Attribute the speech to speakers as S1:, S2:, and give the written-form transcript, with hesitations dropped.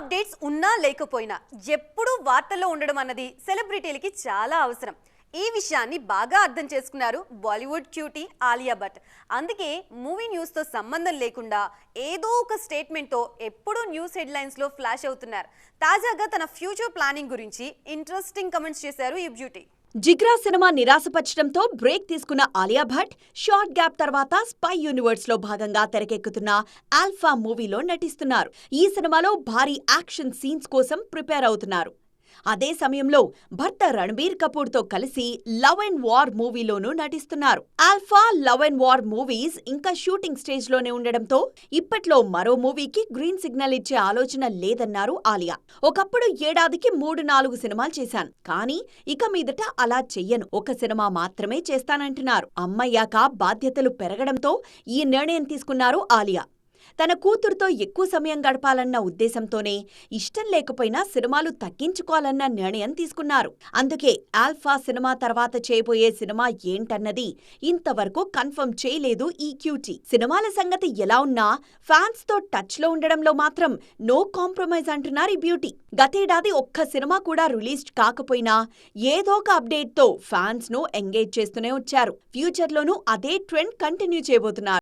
S1: Updates ఉన్నా లేకపోయినా ఎప్పుడూ వార్తల్లో ఉండడం అన్నది సెలబ్రిటీలకి చాలా అవసరం. ఈ విషయాన్ని బాగా అర్థం చేసుకున్నారు బాలీవుడ్ క్యూటీ ఆలియా భట్. అందుకే మూవీ న్యూస్తో సంబంధం లేకుండా ఏదో ఒక స్టేట్మెంట్తో ఎప్పుడూ న్యూస్ హెడ్లైన్స్లో ఫ్లాష్ అవుతున్నారు. తాజాగా తన ఫ్యూచర్ ప్లానింగ్ గురించి ఇంట్రెస్టింగ్ కమెంట్స్ చేశారు ఈ బ్యూటీ.
S2: జిగ్రా సినిమా నిరాశపరచడంతో బ్రేక్ తీసుకున్న ఆలియా భట్ షార్ట్ గ్యాప్ తర్వాత స్పై యూనివర్స్ లో భాగంగా తెరకెక్కుతున్న ఆల్ఫా మూవీలో నటిస్తున్నారు. ఈ సినిమాలో భారీ యాక్షన్ సీన్స్ కోసం ప్రిపేర్ అవుతున్నారు. అదే సమయంలో భర్త రణబీర్ కపూర్ తో కలిసి లవ్ అండ్ వార్ మూవీలోనూ నటిస్తున్నారు. Alpha, love and war movies ఇంకా షూటింగ్ స్టేజ్ లోనే ఉండడంతో ఇప్పట్లో మరో మూవీకి గ్రీన్ సిగ్నల్ ఇచ్చే ఆలోచన లేదన్నారు ఆలియా. ఒకప్పుడు ఏడాదికి 3-4 సినిమాలు చేశాను, కానీ ఇక మీదట అలా చెయ్యను, ఒక సినిమా మాత్రమే చేస్తానంటున్నారు. అమ్మయ్యాక బాధ్యతలు పెరగడంతో ఈ నిర్ణయం తీసుకున్నారు ఆలియా. తన కూతురుతో ఎక్కువ సమయం గడపాలన్న ఉద్దేశంతోనే ఇష్టం లేకపోయినా సినిమాలు తగ్గించుకోవాలన్న నిర్ణయం తీసుకున్నారు. అందుకే ఆల్ఫా సినిమా తర్వాత చేయబోయే సినిమా ఏంటన్నది ఇంతవరకు కన్ఫర్మ్ చేయలేదు ఈ క్యూటీ. సినిమాల సంగతి ఎలా ఉన్నా ఫ్యాన్స్ తో టచ్ లో ఉండడంలో మాత్రం నో కాంప్రమైజ్ అంటున్నారు ఈ బ్యూటీ. గతేడాది ఒక్క సినిమా కూడా రిలీజ్ కాకపోయినా ఏదో ఒక అప్డేట్ తో ఫ్యాన్స్ ను ఎంగేజ్ చేస్తూనే వచ్చారు. ఫ్యూచర్ లోనూ అదే ట్రెండ్ కంటిన్యూ చేయబోతున్నారు.